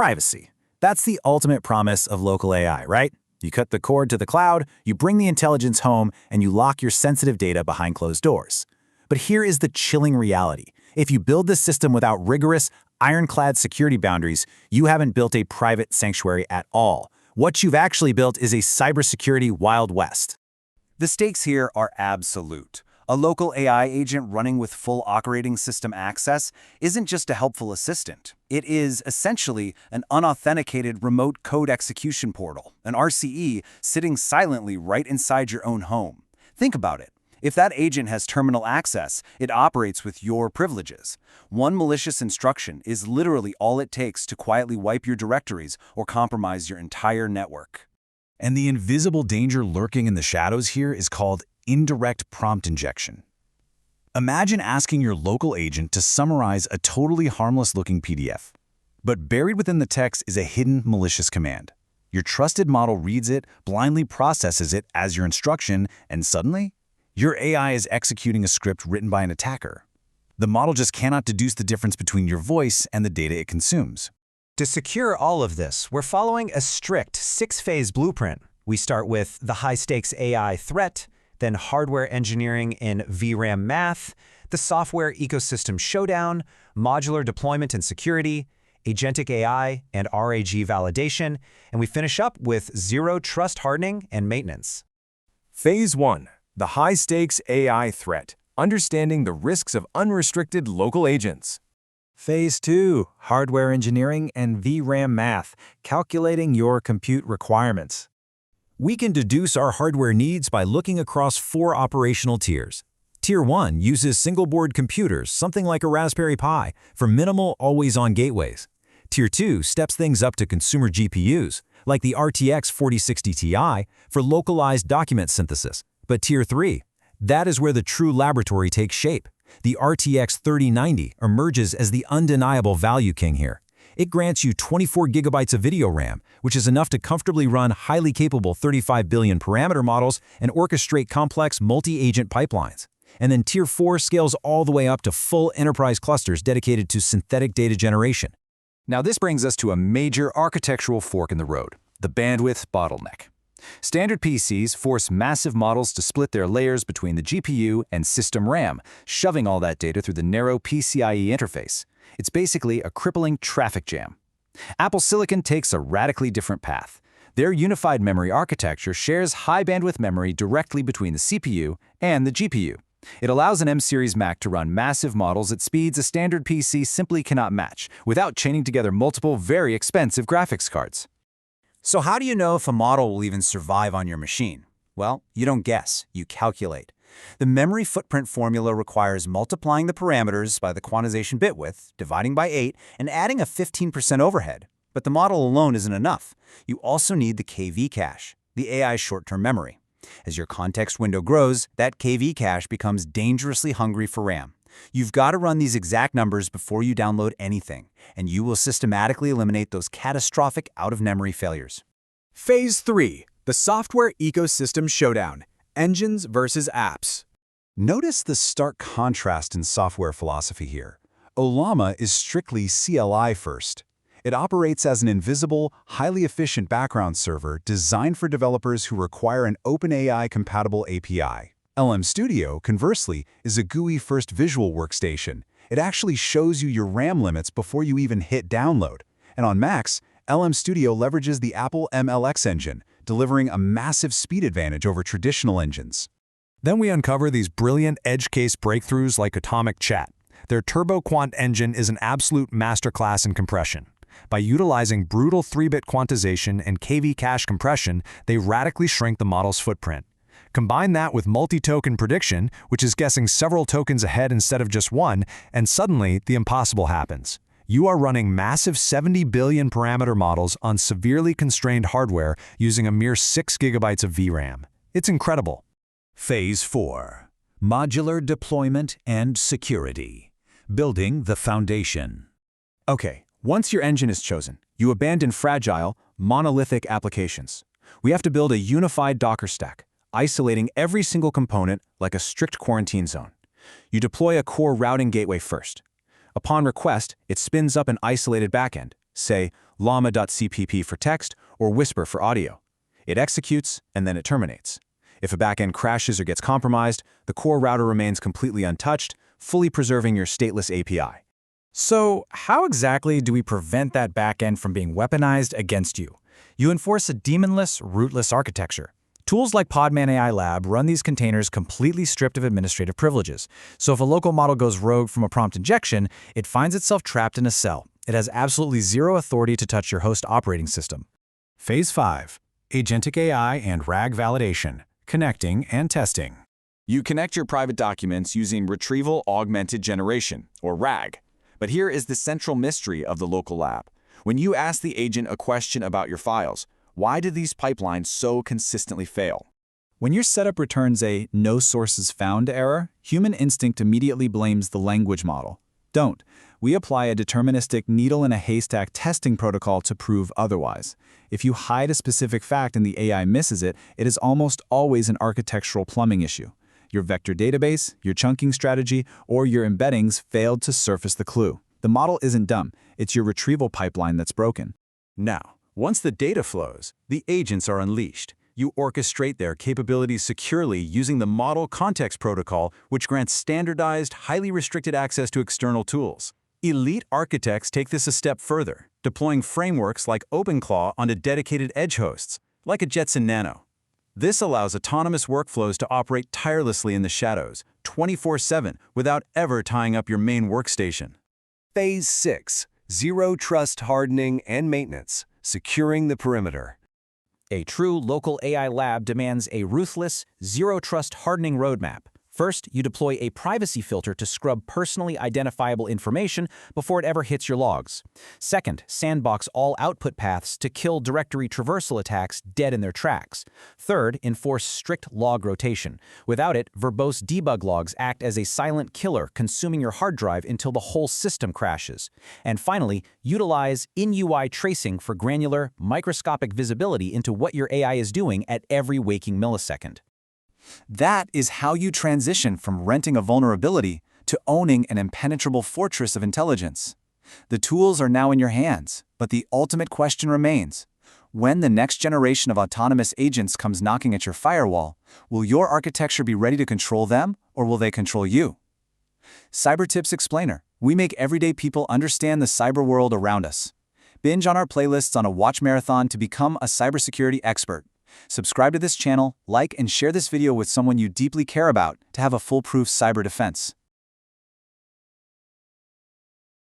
Privacy. That's the ultimate promise of local AI, right? You cut the cord to the cloud, you bring the intelligence home, and you lock your sensitive data behind closed doors. But here is the chilling reality. If you build this system without rigorous, ironclad security boundaries, you haven't built a private sanctuary at all. What you've actually built is a cybersecurity Wild West. The stakes here are absolute. A local AI agent running with full operating system access isn't just a helpful assistant. It is essentially an unauthenticated remote code execution portal, an RCE sitting silently right inside your own home. Think about it. If that agent has terminal access, it operates with your privileges. One malicious instruction is literally all it takes to quietly wipe your directories or compromise your entire network. And the invisible danger lurking in the shadows here is called indirect prompt injection. Imagine asking your local agent to summarize a totally harmless-looking PDF. But buried within the text is a hidden malicious command. Your trusted model reads it, blindly processes it as your instruction, and suddenly, your AI is executing a script written by an attacker. The model just cannot deduce the difference between your voice and the data it consumes. To secure all of this, we're following a strict 6-phase blueprint. We start with the high-stakes AI threat, then hardware engineering in VRAM math, the software ecosystem Showdown, modular deployment and security, Agentic AI and RAG validation, and we finish up with zero trust hardening and maintenance. Phase 1. The high-stakes AI threat, understanding the risks of unrestricted local agents. Phase 2. Hardware engineering and VRAM math, calculating your compute requirements. We can deduce our hardware needs by looking across 4 operational tiers. Tier 1 uses single-board computers, something like a Raspberry Pi, for minimal, always-on gateways. Tier 2 steps things up to consumer GPUs, like the RTX 4060 Ti, for localized document synthesis. But Tier 3, that is where the true laboratory takes shape. The RTX 3090 emerges as the undeniable value king here. It grants you 24 gigabytes of video RAM, which is enough to comfortably run highly capable 35 billion parameter models and orchestrate complex multi-agent pipelines. And then Tier 4 scales all the way up to full enterprise clusters dedicated to synthetic data generation. Now this brings us to a major architectural fork in the road, the bandwidth bottleneck. Standard PCs force massive models to split their layers between the GPU and system RAM, shoving all that data through the narrow PCIe interface. It's basically a crippling traffic jam. Apple Silicon takes a radically different path. Their unified memory architecture shares high-bandwidth memory directly between the CPU and the GPU. It allows an M-series Mac to run massive models at speeds a standard PC simply cannot match, without chaining together multiple very expensive graphics cards. So how do you know if a model will even survive on your machine? Well, you don't guess, you calculate. The memory footprint formula requires multiplying the parameters by the quantization bit width, dividing by 8, and adding a 15% overhead. But the model alone isn't enough. You also need the KV cache, the AI's short-term memory. As your context window grows, that KV cache becomes dangerously hungry for RAM. You've got to run these exact numbers before you download anything, and you will systematically eliminate those catastrophic out-of-memory failures. Phase 3. The software ecosystem showdown. Engines versus apps. Notice the stark contrast in software philosophy here. Ollama is strictly CLI first. It operates as an invisible, highly efficient background server designed for developers who require an OpenAI-compatible API. LM Studio, conversely, is a GUI-first visual workstation. It actually shows you your RAM limits before you even hit download. And on Macs, LM Studio leverages the Apple MLX engine, delivering a massive speed advantage over traditional engines. Then we uncover these brilliant edge case breakthroughs like Atomic Chat. Their TurboQuant engine is an absolute masterclass in compression. By utilizing brutal 3-bit quantization and KV cache compression, they radically shrink the model's footprint. Combine that with multi-token prediction, which is guessing several tokens ahead instead of just one, and suddenly the impossible happens. You are running massive 70 billion parameter models on severely constrained hardware using a mere 6 gigabytes of VRAM. It's incredible. Phase 4. Modular deployment and security. Building the foundation. Okay, once your engine is chosen, you abandon fragile, monolithic applications. We have to build a unified Docker stack, isolating every single component like a strict quarantine zone. You deploy a core routing gateway first. Upon request, it spins up an isolated backend, say llama.cpp for text, or Whisper for audio. It executes, and then it terminates. If a backend crashes or gets compromised, the core router remains completely untouched, fully preserving your stateless API. So, how exactly do we prevent that backend from being weaponized against you? You enforce a daemonless, rootless architecture. Tools like Podman AI Lab run these containers completely stripped of administrative privileges. So if a local model goes rogue from a prompt injection, it finds itself trapped in a cell. It has absolutely zero authority to touch your host operating system. Phase 5. Agentic AI and RAG validation, connecting and testing. You connect your private documents using Retrieval Augmented Generation, or RAG. But here is the central mystery of the local lab. When you ask the agent a question about your files, why do these pipelines so consistently fail? When your setup returns a "no sources found" error, human instinct immediately blames the language model. Don't. We apply a deterministic needle-in-a-haystack testing protocol to prove otherwise. If you hide a specific fact and the AI misses it, it is almost always an architectural plumbing issue. Your vector database, your chunking strategy, or your embeddings failed to surface the clue. The model isn't dumb, it's your retrieval pipeline that's broken. Now, once the data flows, the agents are unleashed. You orchestrate their capabilities securely using the Model Context Protocol, which grants standardized, highly restricted access to external tools. Elite architects take this a step further, deploying frameworks like OpenClaw onto dedicated edge hosts, like a Jetson Nano. This allows autonomous workflows to operate tirelessly in the shadows, 24/7, without ever tying up your main workstation. Phase 6. Zero Trust Hardening and Maintenance, Securing the Perimeter. A true local AI lab demands a ruthless, zero-trust hardening roadmap. First, you deploy a privacy filter to scrub personally identifiable information before it ever hits your logs. Second, sandbox all output paths to kill directory traversal attacks dead in their tracks. Third, enforce strict log rotation. Without it, verbose debug logs act as a silent killer, consuming your hard drive until the whole system crashes. And finally, utilize in-UI tracing for granular, microscopic visibility into what your AI is doing at every waking millisecond. That is how you transition from renting a vulnerability to owning an impenetrable fortress of intelligence. The tools are now in your hands, but the ultimate question remains. When the next generation of autonomous agents comes knocking at your firewall, will your architecture be ready to control them, or will they control you? Cyber Tips Explainer. We make everyday people understand the cyber world around us. Binge on our playlists on a watch marathon to become a cybersecurity expert. Subscribe to this channel, like and share this video with someone you deeply care about to have a foolproof cyber defense.